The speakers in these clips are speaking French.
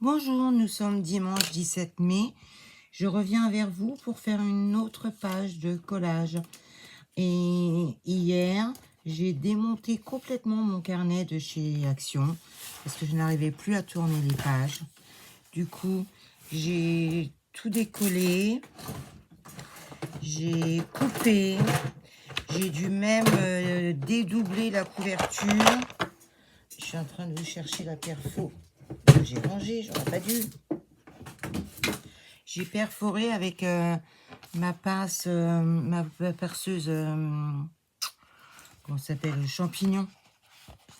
Bonjour, nous sommes dimanche 17 mai. Je reviens vers vous pour faire une autre page de collage. Et hier, j'ai démonté complètement mon carnet de chez Action parce que je n'arrivais plus à tourner les pages. Du coup, j'ai tout décollé, j'ai coupé, j'ai dû même dédoubler la couverture. Je suis en train de vous chercher la perfo. J'ai rangé, j'aurais pas dû. J'ai perforé avec ma pince, ma perceuse, comment ça s'appelle, le champignon.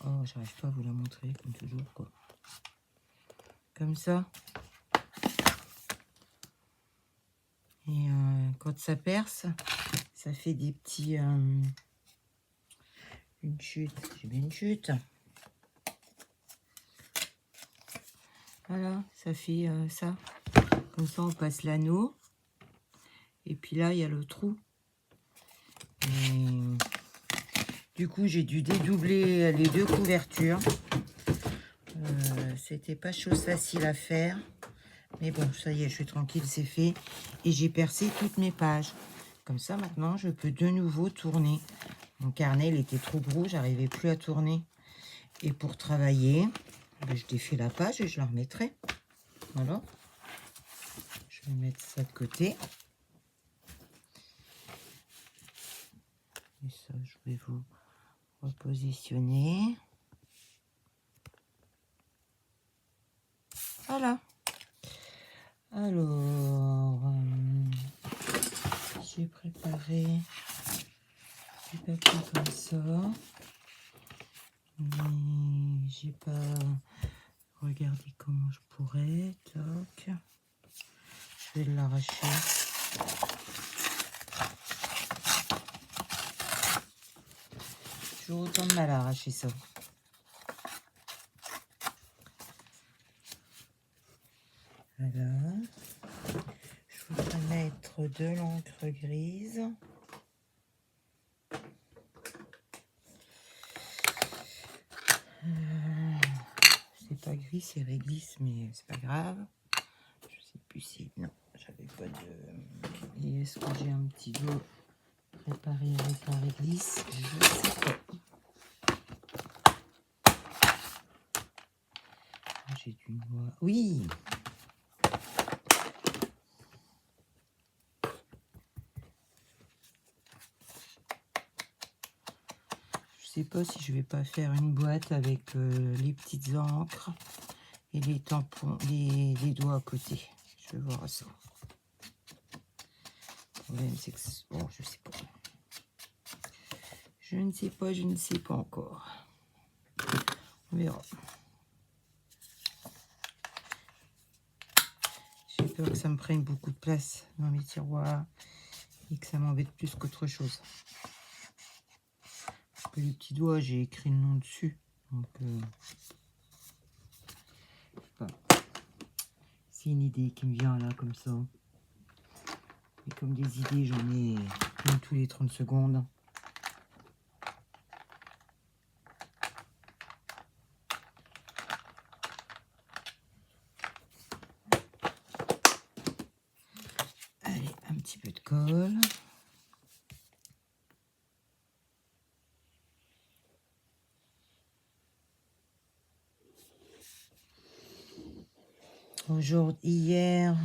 Oh, j'arrive pas à vous la montrer, comme toujours, quoi. Comme ça. Et quand ça perce, ça fait des petits... une chute. J'ai bien une chute. Voilà, ça fait ça. Comme ça, on passe l'anneau. Et puis là, il y a le trou. Et du coup, j'ai dû dédoubler les deux couvertures. C'était pas chose facile à faire. Mais bon, ça y est, je suis tranquille, c'est fait. Et j'ai percé toutes mes pages. Comme ça, maintenant, je peux de nouveau tourner. Mon carnet, il était trop gros, j'arrivais plus à tourner. Et pour travailler, je défais la page et je la remettrai. Voilà. Je vais mettre ça de côté. Et ça, je vais vous repositionner. Voilà. Alors, j'ai préparé du papier comme ça. Mais j'ai pas regardé comment je pourrais. Toc. Je vais l'arracher. J'ai autant de mal à arracher ça. Voilà. Je voudrais mettre de l'encre grise. C'est pas gris, c'est réglisse, mais c'est pas grave. Je sais plus si... Non, j'avais pas de... Et est-ce que j'ai un petit dos préparé avec la réglisse? Je sais pas. J'ai du noir. Oui! Je sais pas si je vais pas faire une boîte avec les petites encres et les tampons, les doigts à côté. Je vais voir ça. Le problème, c'est que... Bon, je sais pas. Je ne sais pas encore. On verra. J'ai peur que ça me prenne beaucoup de place dans mes tiroirs et que ça m'embête plus qu'autre chose. Parce que les petits doigts, j'ai écrit le nom dessus. Donc, c'est une idée qui me vient là, comme ça. Et comme des idées, j'en ai une tous les 30 secondes. Allez, un petit peu de colle. Aujourd'hui, hier,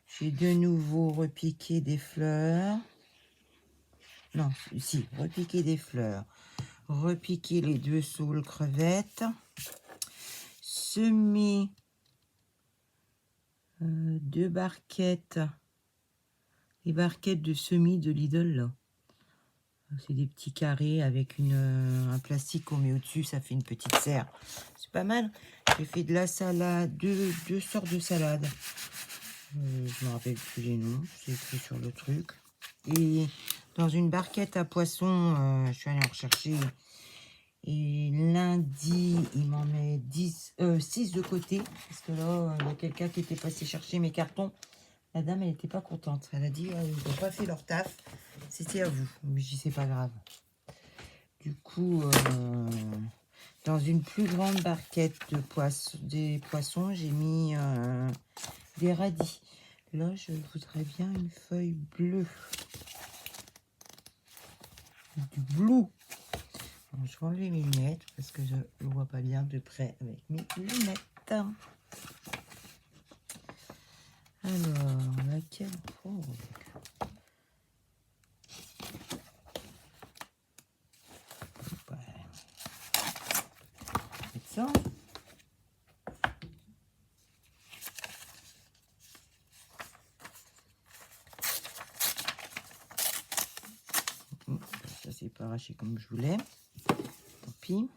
j'ai de nouveau repiqué des fleurs. Non, si, repiquer des fleurs. Repiquer les deux saules crevettes. Semer deux barquettes. Les barquettes de semis de Lidl, là. C'est des petits carrés avec un plastique qu'on met au-dessus. Ça fait une petite serre. C'est pas mal. J'ai fait de la salade, deux sortes de salades. Je me rappelle plus les noms. C'est écrit sur le truc. Et dans une barquette à poisson, je suis allée en rechercher. Et lundi, il m'en met 6 de côté. Parce que là, il y a quelqu'un qui était passé chercher mes cartons. La dame, elle n'était pas contente. Elle a dit, ils n'ont pas fait leur taf. C'était à vous. Mais je dis, c'est pas grave. Du coup, Dans une plus grande barquette de des poissons, j'ai mis des radis. Là, je voudrais bien une feuille bleue. Du bleu. Alors, je vais enlever mes lunettes parce que je ne vois pas bien de près avec mes lunettes. Alors, laquelle? Oh. C'est ça. Ça s'est pas arraché comme je voulais. Tant pis.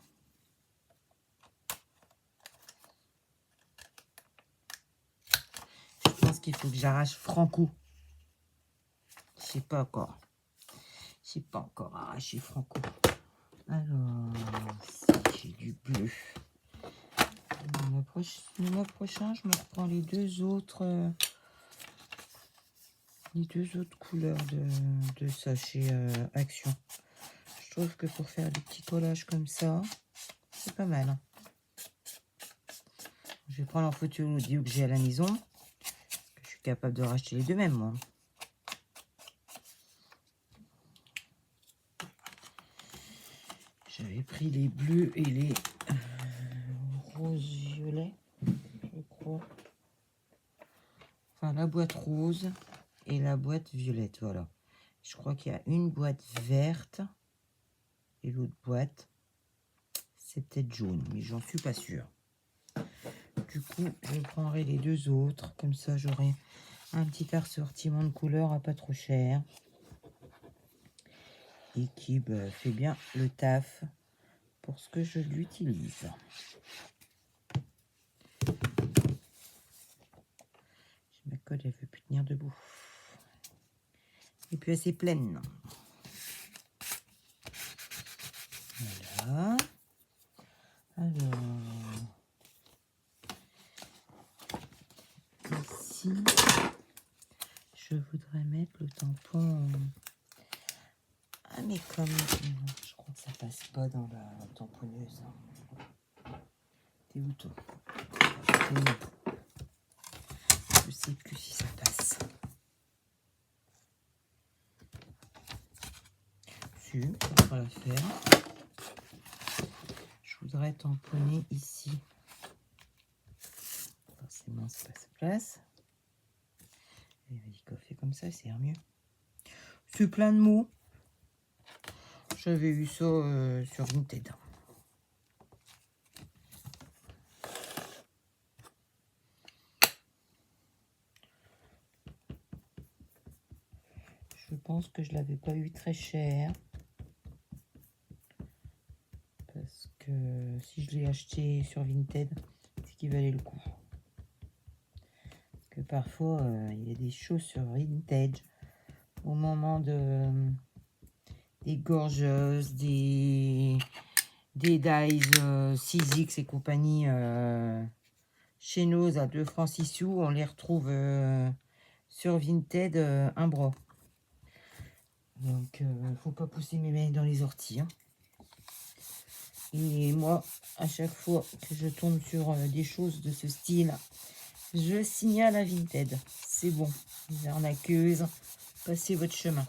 Je pense qu'il faut que j'arrache Franco. Je sais pas encore. Je sais pas encore arraché Franco. Alors, si j'ai du bleu. Le mois prochain, je me reprends les deux autres couleurs de sachet Action. Je trouve que pour faire des petits collages comme ça, c'est pas mal. Je vais prendre en photo l'audio que j'ai à la maison. Je suis capable de racheter les deux mêmes, moi. J'avais pris les bleus et les roses-violets, je crois. Enfin, la boîte rose et la boîte violette, voilà. Je crois qu'il y a une boîte verte et l'autre boîte, c'est peut-être jaune, mais j'en suis pas sûre. Du coup, je prendrai les deux autres, comme ça j'aurai un petit assortiment de couleurs à pas trop cher. Et qui fait bien le taf pour ce que je l'utilise. Ma colle, elle veut plus tenir debout. Et puis elle est pleine. Voilà. Alors, ici, je voudrais mettre le tampon. Ah, mais comme je crois que ça passe pas dans la tamponneuse. T'es où toi? Je sais plus si ça passe. Si, ça va la faire. Je voudrais tamponner ici. Forcément, c'est pas sa place. Et vas-y, coiffer comme ça, c'est mieux. C'est plein de mots. J'avais vu ça sur Vinted. Je pense que je l'avais pas eu très cher. Parce que si je l'ai acheté sur Vinted, c'est qu'il valait le coup. Parce que parfois, il y a des choses sur Vinted. Au moment des gorgeuses, des dies 6X et compagnie chez nous à 2 francs 6 sous, on les retrouve sur Vinted un bras. Donc faut pas pousser mes mains dans les orties. Hein. Et moi, à chaque fois que je tombe sur des choses de ce style, je signale à Vinted. C'est bon, les arnaqueuses, passez votre chemin.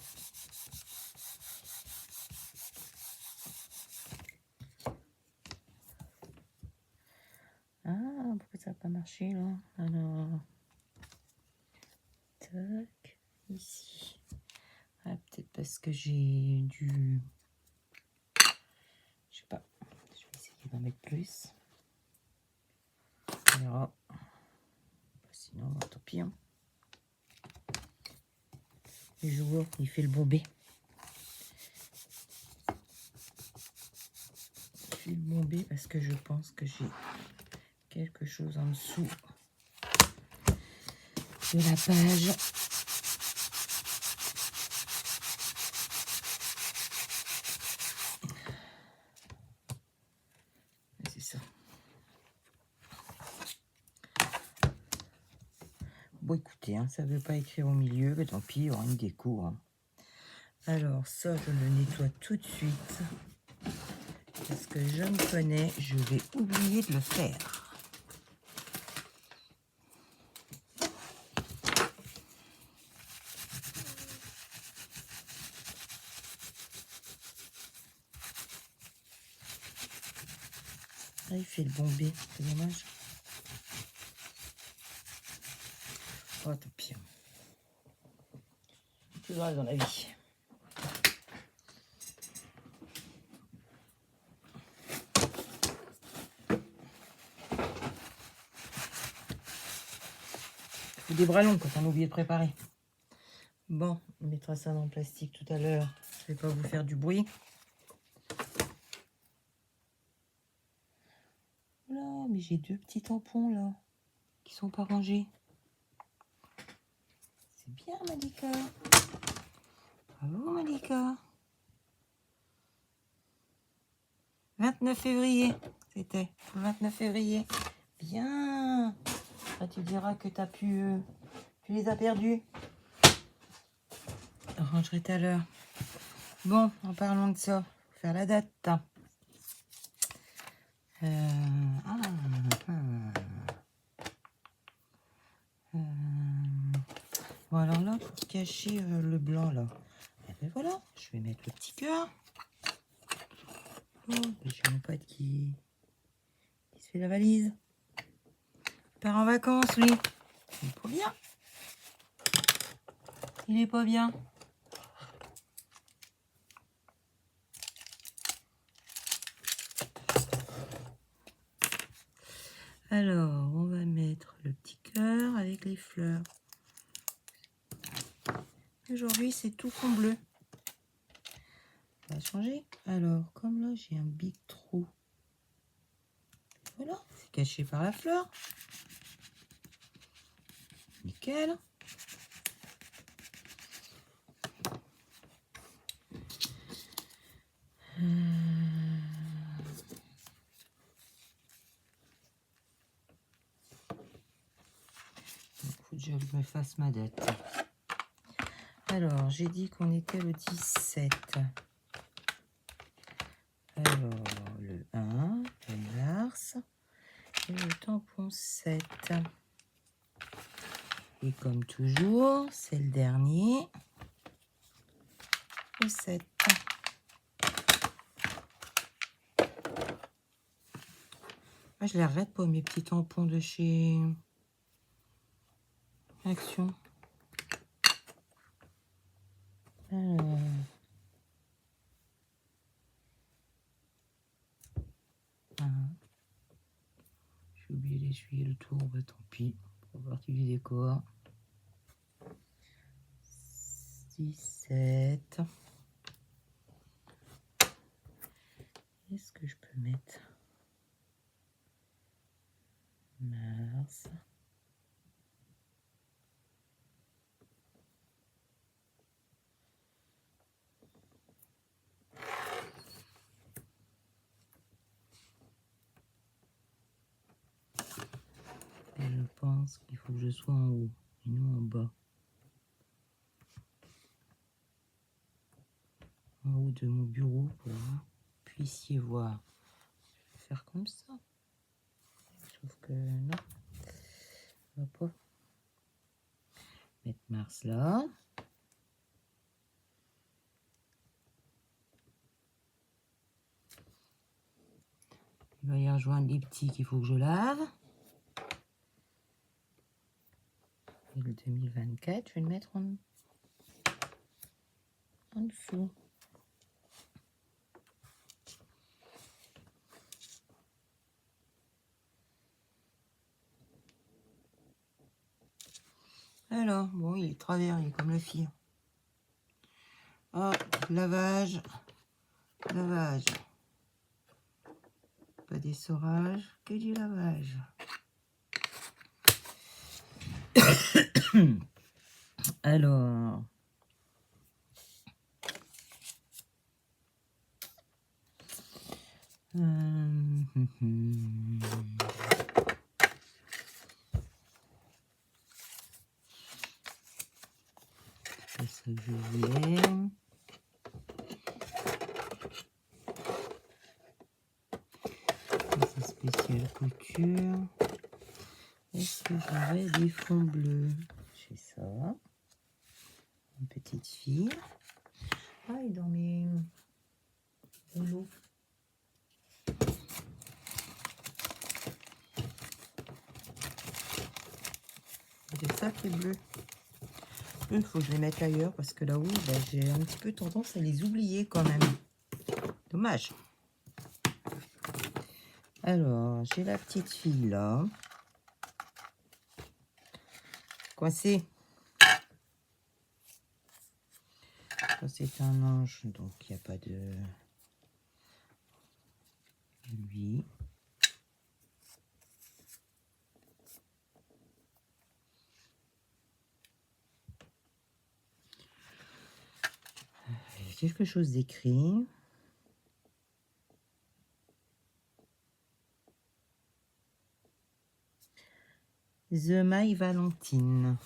Ah, pourquoi ça n'a pas marché là? Alors, tac, ici. Ah, peut-être parce que j'ai dû... Je sais pas, je vais essayer d'en mettre plus. On verra. Sinon, tant pis. Hein. Le joueur, il fait le bombé. Il fait le bombé parce que je pense que j'ai quelque chose en dessous de la page. C'est ça. Bon, écoutez, hein, ça ne veut pas écrire au milieu, mais tant pis, il y aura une déco. Hein. Alors, ça, je le nettoie tout de suite. Parce que je me connais, je vais oublier de le faire. Ah, il fait le bombé, c'est dommage. Oh, tant pis. Tout le reste dans la vie. Des bras longs quand on a oublié de préparer. Bon, on mettra ça dans le plastique tout à l'heure. Je vais pas vous faire du bruit. Voilà, mais j'ai 2 petits tampons là, qui sont pas rangés. C'est bien, Malika. Bravo, Malika. 29 février, c'était le 29 février. Bien. Ah, tu diras que tu les as perdus. Je rangerai tout à l'heure. Bon, en parlant de ça, faut faire la date. Bon, alors là, pour cacher le blanc, là, et ben voilà, je vais mettre le petit cœur. Oh, j'ai mon pote qui se fait la valise. Il part en vacances, lui. Il est pas bien. Il est pas bien. Alors, on va mettre le petit cœur avec les fleurs. Aujourd'hui, c'est tout fond bleu. On va changer. Alors, comme là, j'ai un big trou. Voilà, c'est caché par la fleur. Nickel. Il faut déjà que je me fasse ma date. Alors, j'ai dit qu'on était le 17. Alors, le 1, le mars, et le tampon 7. Et comme toujours, c'est le dernier, le 7. Ah, je les regrette pas, mes petits tampons de chez Action. Alors... J'ai oublié d'essuyer le tour, bah tant pis, pour partie du décor. 17. Est-ce que je peux mettre mars? Et je pense qu'il faut que je sois en haut et non en bas. En haut de mon bureau pour que vous puissiez voir. Je vais faire comme ça. Sauf que non, ça va pas. Mettre mars là. Il va y rejoindre les petits qu'il faut que je lave. Et le 2024, je vais le mettre en dessous. Alors, bon, il est travers, il est comme la fille. Oh, lavage, lavage. Pas d'essorage, que du lavage. Alors... C'est ça que je voulais. quelle couture est-ce que j'aurais des fonds bleus? J'ai ça. Une petite fille. Ah, et dans mes rouleaux. C'est ça qui est bleu. Il faut que je les mette ailleurs parce que là-haut, ben, j'ai un petit peu tendance à les oublier quand même. Dommage. Alors, j'ai la petite fille là. Coincée. Ça, c'est un ange, donc il n'y a pas de lui. Quelque chose d'écrit. The My Valentine.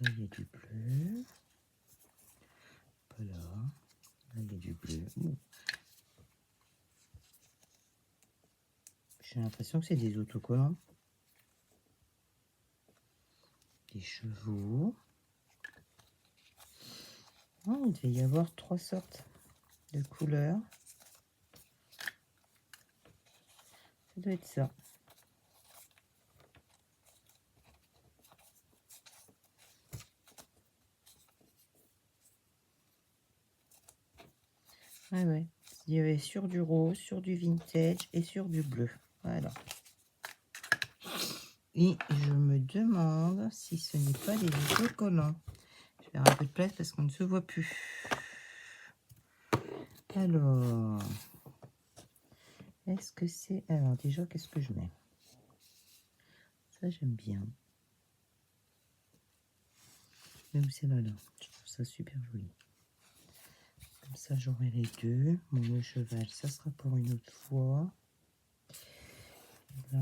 Là, il y a du bleu. Voilà. Là, il y a du bleu. J'ai l'impression que c'est des autocollants. Des chevaux. Oh, il devait y avoir 3 sortes de couleurs. Ça doit être ça. Ah ouais. Il y avait sur du rose, sur du vintage et sur du bleu. Voilà. Et je me demande si ce n'est pas des autocollants. Je vais faire un peu de place parce qu'on ne se voit plus. Alors, est-ce que c'est... Alors déjà, qu'est-ce que je mets? Ça, j'aime bien. Je mets où c'est là. Je trouve ça super joli. Comme ça, j'aurai les deux. Bon, le cheval, ça sera pour une autre fois. Là.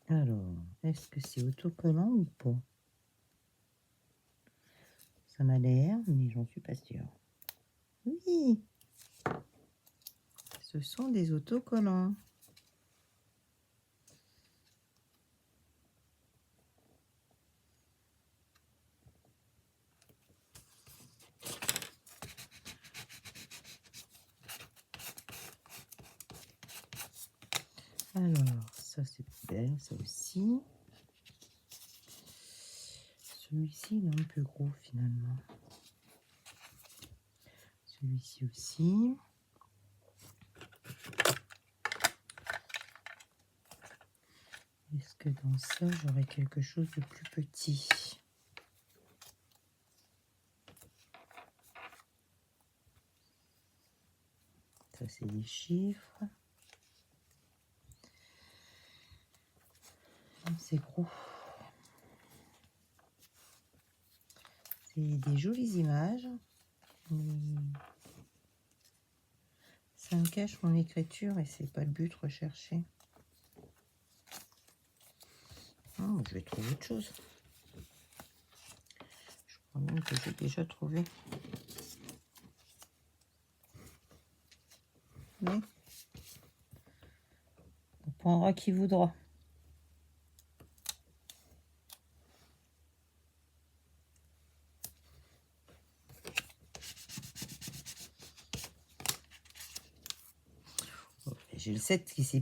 Alors, est-ce que c'est autocollant ou pas? Ça m'a l'air, mais j'en suis pas sûre. Oui, ce sont des autocollants. Alors, ça c'est belle, ça aussi. Celui-ci, il est un peu gros finalement. Celui-ci aussi. Est-ce que dans ça, j'aurais quelque chose de plus petit? Ça, c'est des chiffres. C'est gros. C'est des jolies images. Ça me cache mon écriture et c'est pas le but recherché. Oh, je vais trouver autre chose. Je crois même que j'ai déjà trouvé. Mais on prendra qui voudra. J'ai le 7 qui est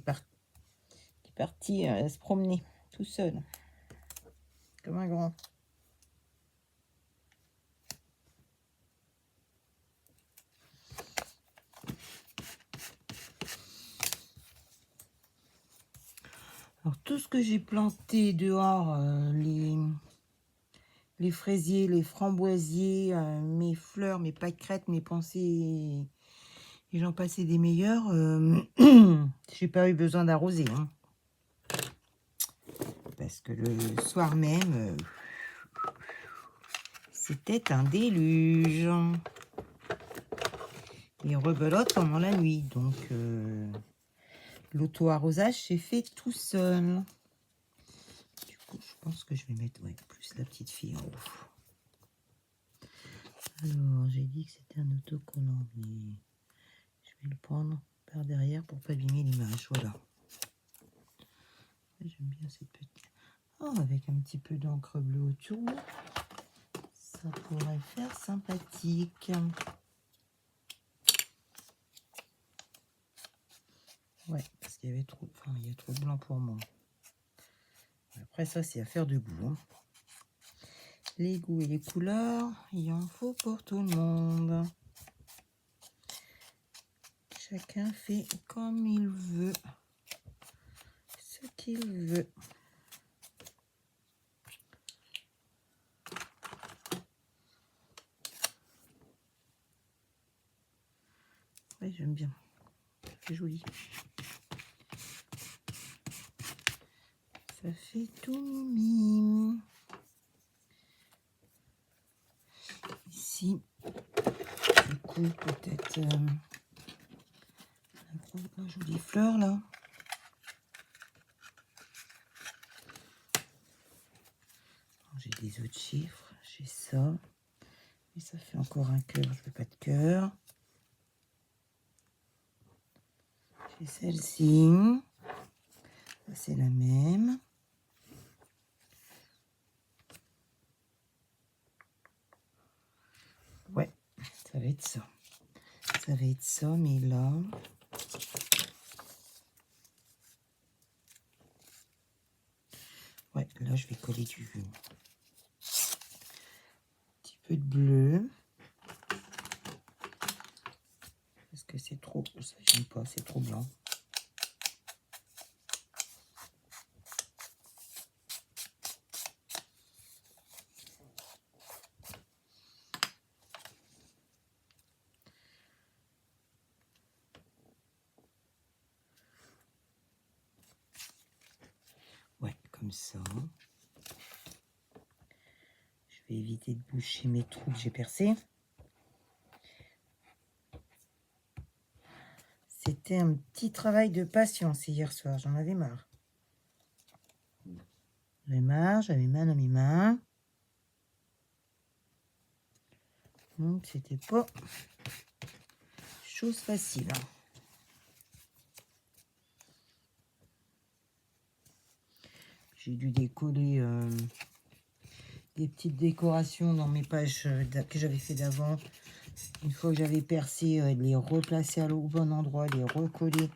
parti se promener tout seul. Comme un grand. Alors tout ce que j'ai planté dehors, les fraisiers, les framboisiers, mes fleurs, mes pâquerettes, mes pensées, et j'en passais des meilleurs, j'ai pas eu besoin d'arroser. Hein. Parce que le soir même, c'était un déluge. Et rebelote pendant la nuit. Donc, l'auto-arrosage s'est fait tout seul. Du coup, je pense que je vais mettre plus la petite fille en haut. Alors, j'ai dit que c'était un autocollant, mais je vais le prendre par derrière pour pas abîmer l'image. Voilà. J'aime bien cette petite. Oh, avec un petit peu d'encre bleue autour, ça pourrait faire sympathique. Ouais, parce qu'il y avait trop, il y a trop de blanc pour moi. Après ça, c'est affaire de goût. Hein. Les goûts et les couleurs, il en faut pour tout le monde. Chacun fait comme il veut, ce qu'il veut. Oui, j'aime bien. C'est joli. Ça fait tout mimi. Ici, du coup, peut-être la jolie fleur là. J'ai des autres chiffres. J'ai ça. Et ça fait encore un cœur. Je veux pas de cœur. J'ai celle-ci. C'est la même. Ouais, ça va être ça. Ça va être ça, mais là... Ouais, là, je vais coller du petit peu de bleu. Parce que c'est trop... Ça, j'aime pas, c'est trop blanc. Ouais, comme ça. Je vais éviter de boucher mes trous que j'ai percés. C'était un petit travail de patience hier soir. J'en avais marre. J'avais mal à mes mains. Donc, c'était pas chose facile. J'ai dû décoller des petites décorations dans mes pages que j'avais fait d'avant. Une fois que j'avais percé, les replacer au bon endroit, les recoller.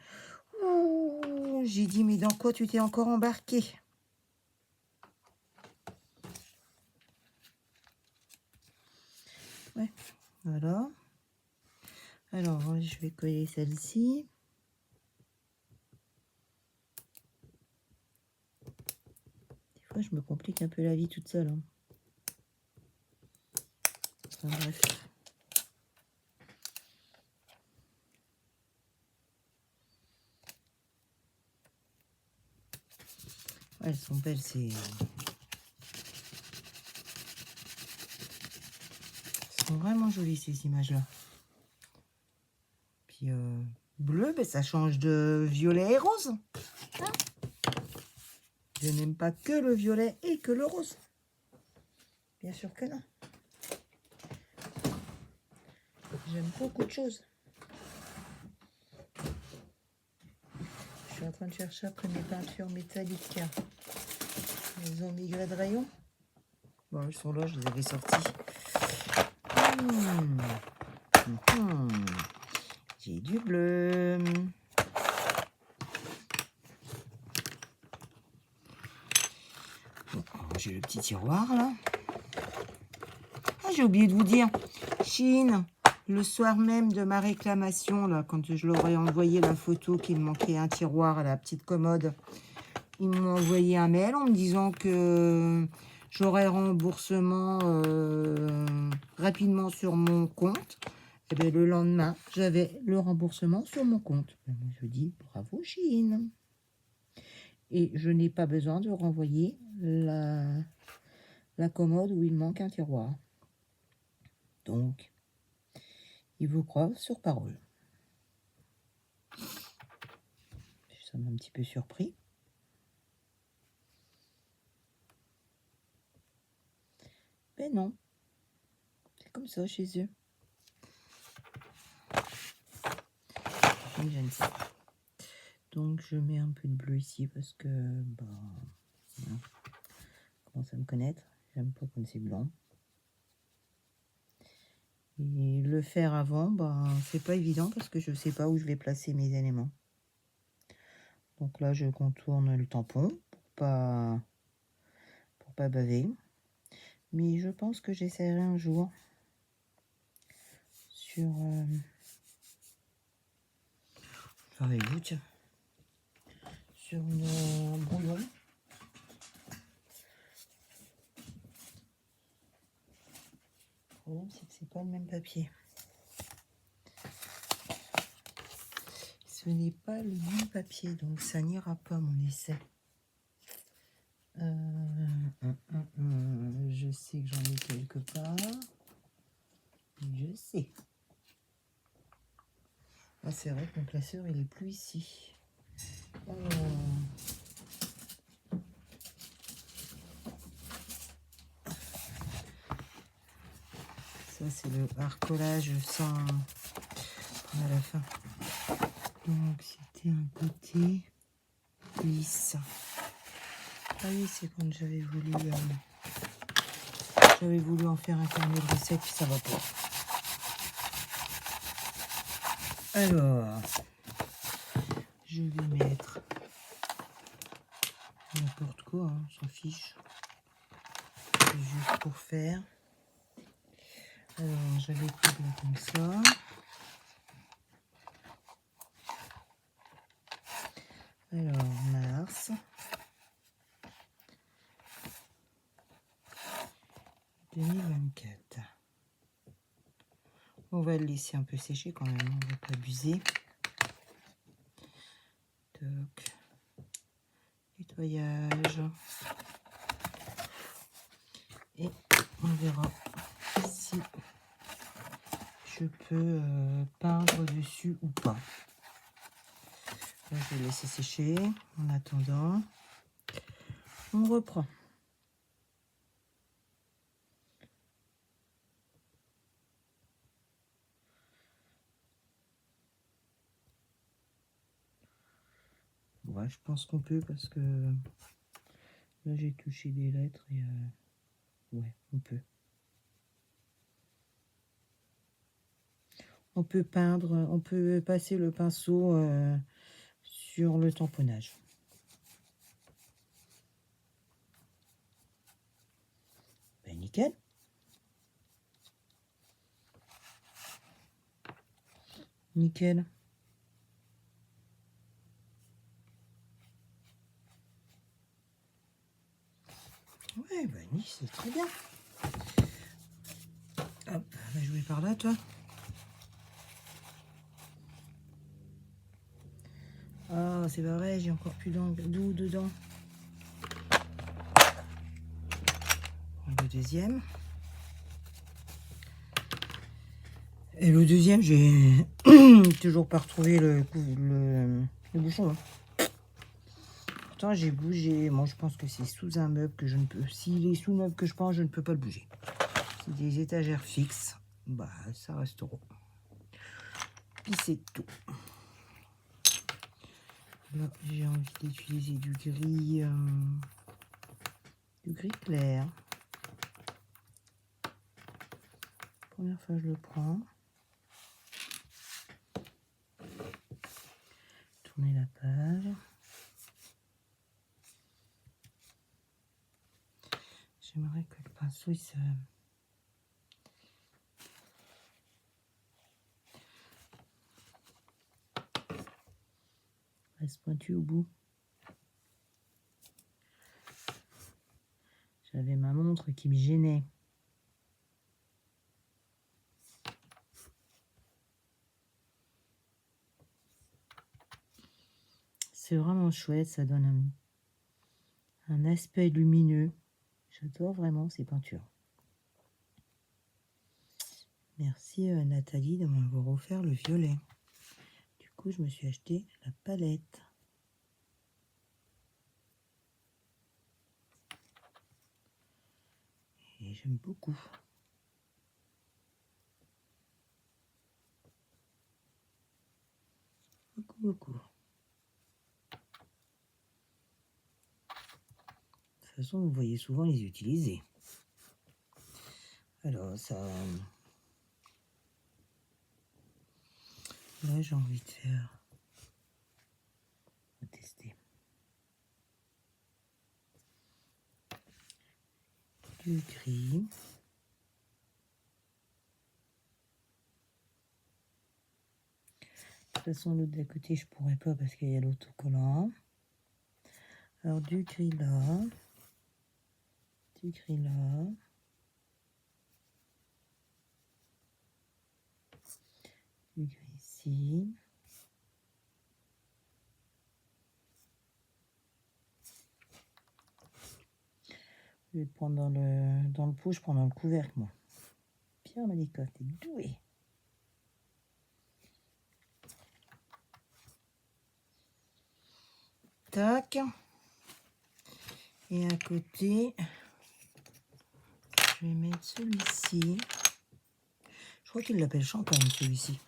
Ouh, j'ai dit, mais dans quoi tu t'es encore embarqué? Ouais, voilà. Alors, je vais coller celle-ci. Des fois, je me complique un peu la vie toute seule. Hein. Enfin, bref. Ouais, elles sont belles, c'est... Elles sont vraiment jolies, ces images-là. Puis, bleu, ben, ça change de violet et rose. Hein? Je n'aime pas que le violet et que le rose. Bien sûr que non. J'aime beaucoup de choses. Je suis en train de chercher après mes peintures métalliques. Elles ont migré de rayon. Bon, elles sont là, je les avais sorties. J'ai du bleu. Bon, j'ai le petit tiroir là. Ah, j'ai oublié de vous dire. Chine, le soir même de ma réclamation, là, quand je leur ai envoyé la photo qu'il me manquait un tiroir à la petite commode, ils m'ont envoyé un mail en me disant que j'aurais remboursement rapidement sur mon compte. Et bien, le lendemain, j'avais le remboursement sur mon compte. Je dis bravo Chine. Et je n'ai pas besoin de renvoyer la commode où il manque un tiroir. Donc, ils vous croient sur parole. Ça m'a un petit peu surpris. Ben non. C'est comme ça chez eux. Je ne sais pas. Donc je mets un peu de bleu ici parce que bah voilà. Commence à me connaître. J'aime pas quand c'est blanc. Et le faire avant, bah c'est pas évident parce que je sais pas où je vais placer mes éléments. Donc là je contourne le tampon pour pas baver. Mais je pense que j'essaierai un jour sur avec vous, tiens, sur une brouillon. Le problème c'est que c'est pas le même papier. Ce n'est pas le même papier, donc ça n'ira pas mon essai. Je sais que j'en ai quelque part. Je sais. Ah, c'est vrai que mon classeur il est plus ici. Alors, ça c'est le harcolage sans à la fin. Donc c'était un côté lisse. Ah oui, c'est quand j'avais voulu en faire un carnet de recettes, puis ça va pas. Alors, je vais mettre n'importe quoi, hein, on s'en fiche. C'est juste pour faire. Alors, j'avais pris là comme ça. Alors, mars. 2024. On va le laisser un peu sécher quand même, on ne va pas abuser. Toc. Nettoyage. Et on verra si je peux peindre dessus ou pas. Là, je vais laisser sécher. En attendant, on reprend. Ouais, je pense qu'on peut parce que là, j'ai touché des lettres et ouais, on peut. On peut peindre, on peut passer le pinceau sur le tamponnage. Ben, nickel. Nickel. Ouais, ben, c'est très bien. Hop, va jouer par là, toi. Ah, c'est pas vrai, j'ai encore plus d'eau dedans. Le deuxième. Et le deuxième, j'ai toujours pas retrouvé le bouchon. Hein. Pourtant, j'ai bougé. Moi, je pense que c'est sous un meuble que je ne peux... S'il est sous le meuble que je pense, je ne peux pas le bouger. C'est des étagères fixes. Bah, ça restera. Puis c'est tout. Là, j'ai envie d'utiliser du gris clair. Première fois, je le prends. Tourner la page. J'aimerais que le pinceau il se... reste pointu au bout. J'avais ma montre qui me gênait. C'est vraiment chouette, ça donne un aspect lumineux. J'adore vraiment ces peintures. Merci Nathalie de m'avoir offert le violet. Du coup, je me suis acheté la palette. Et j'aime beaucoup. Beaucoup. De toute façon, vous voyez souvent les utiliser. Alors, ça... Là, j'ai envie de faire... On va tester. Du gris. De toute façon, l'autre d'à côté, je pourrais pas parce qu'il y a l'autocollant. Alors, du gris là. Du gris là. Du gris ici. Je vais prendre dans le pot, je prends dans le couvercle, moi. Pierre Malika, t'es doué. Tac. Et à côté, je vais mettre celui-ci. Je crois qu'il l'appelle champagne, celui-ci.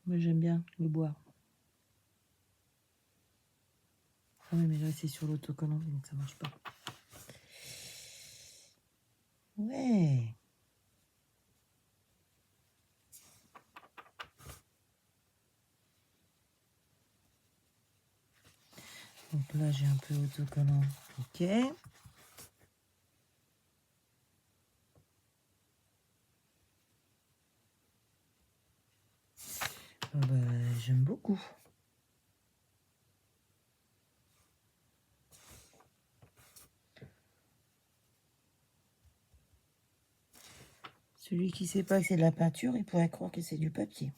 Moi, j'aime bien le boire. Ah oui, mais là, c'est sur l'autocollant, donc ça marche pas. Ouais. Donc là, j'ai un peu autocollant. Ok. Ah bah, j'aime beaucoup. Celui qui sait pas que c'est de la peinture, il pourrait croire que c'est du papier.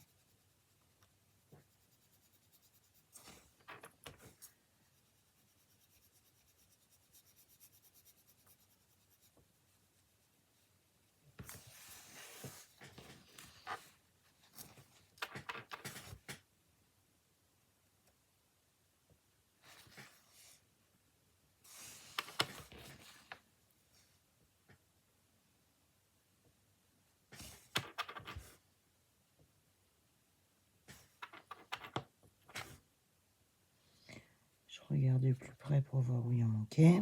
Je regarde de plus près pour voir où il en manquait.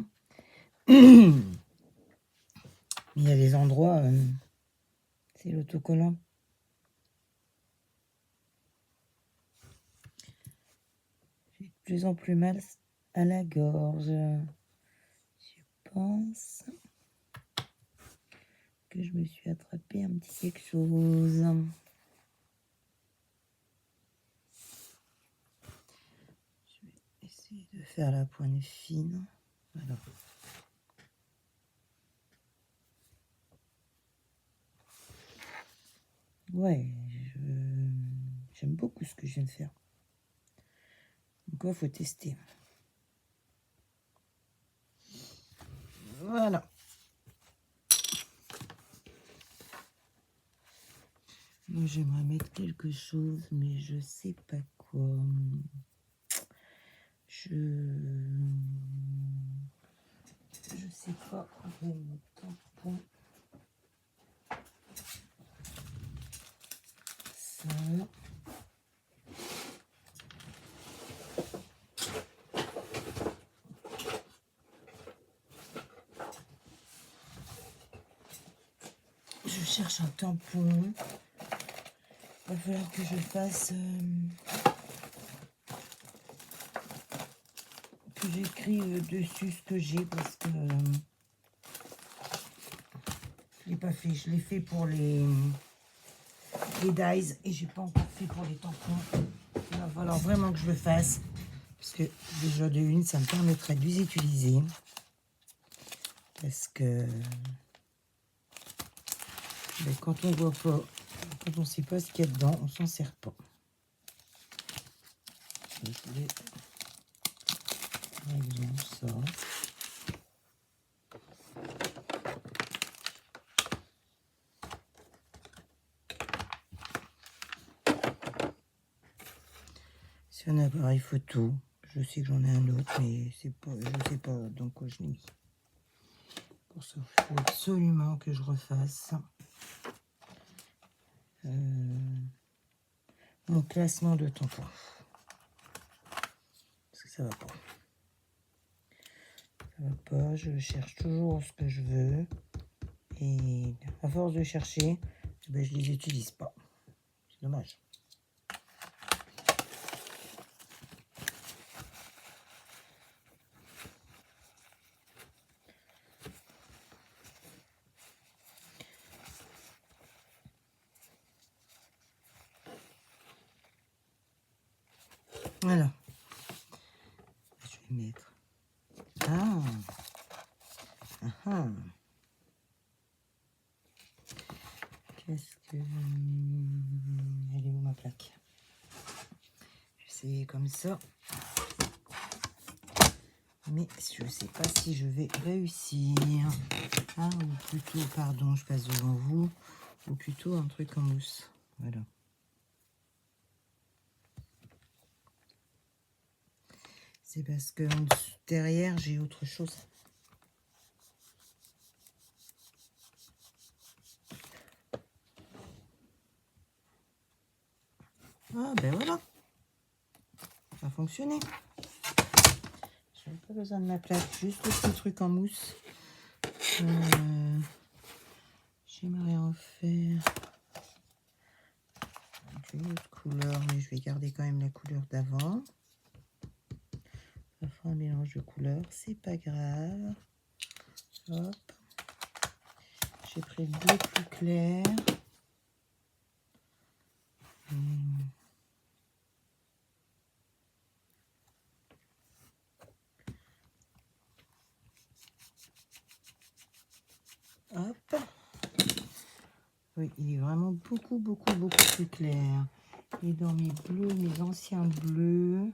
Il y a des endroits, c'est l'autocollant. J'ai de plus en plus mal à la gorge. Je pense que je me suis attrapé un petit quelque chose. Je vais essayer de faire la pointe fine. Voilà. Ouais, j'aime beaucoup ce que je viens de faire. Donc il faut tester. Voilà. Moi, j'aimerais mettre quelque chose, mais je sais pas quoi. Je sais pas. Mon tampon. Ça. Je cherche un tampon. Il va falloir que je fasse... que j'écrive dessus ce que j'ai parce que... je l'ai pas fait. Je l'ai fait pour les dies et j'ai pas encore fait pour les tampons. Il va falloir vraiment que je le fasse. Parce que déjà de une, ça me permettrait de les utiliser. Parce que... ben, quand on voit pas... Quand on sait pas ce qu'il y a dedans, on s'en sert pas. Je voulais, par exemple, ça. C'est un appareil photo. Je sais que j'en ai un autre, mais c'est pas, je sais pas dans quoi je l'ai mis. Pour ça, il faut absolument que je refasse mon classement de tampons. Parce que ça va pas. Ça va pas, je cherche toujours ce que je veux. Et à force de chercher, ben, je les utilise pas. C'est dommage. Voilà. Je vais mettre. Ah. Ah ah. Qu'est-ce que... Elle est où ma plaque? Je vais essayer comme ça. Mais je ne sais pas si je vais réussir. Ah, ou plutôt, pardon, je passe devant vous. Ou plutôt un truc en mousse. Voilà. C'est parce que derrière, j'ai autre chose. Ah, ben voilà. Ça a fonctionné. Je n'ai pas besoin de ma plaque, juste le petit truc en mousse. J'aimerais en faire une autre couleur, mais je vais garder quand même la couleur d'avant. Ça fera un mélange de couleurs, c'est pas grave. Hop. J'ai pris le bleu plus clair. Hop. Oui, il est vraiment beaucoup plus clair. Et dans mes bleus, mes anciens bleus,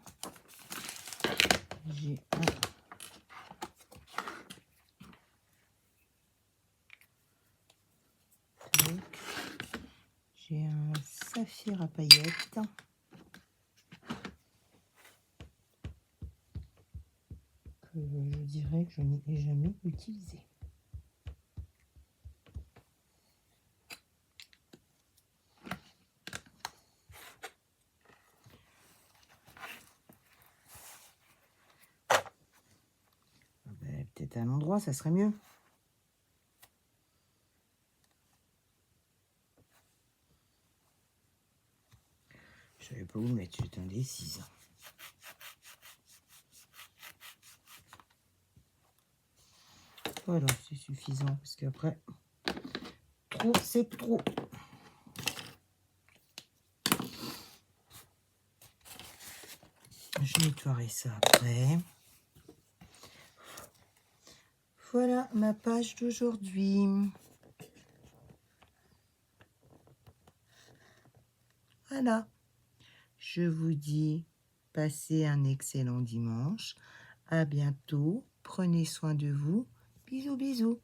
j'ai un saphir à paillettes. Que je dirais que je n'ai jamais utilisé. Peut-être à l'endroit, ça serait mieux. Je savais pas où le mettre, j'étais indécise. Voilà, c'est suffisant parce qu'après, trop, c'est trop. Je nettoierai ça après. Voilà ma page d'aujourd'hui. Voilà. Je vous dis, passez un excellent dimanche. À bientôt. Prenez soin de vous. Bisous, bisous.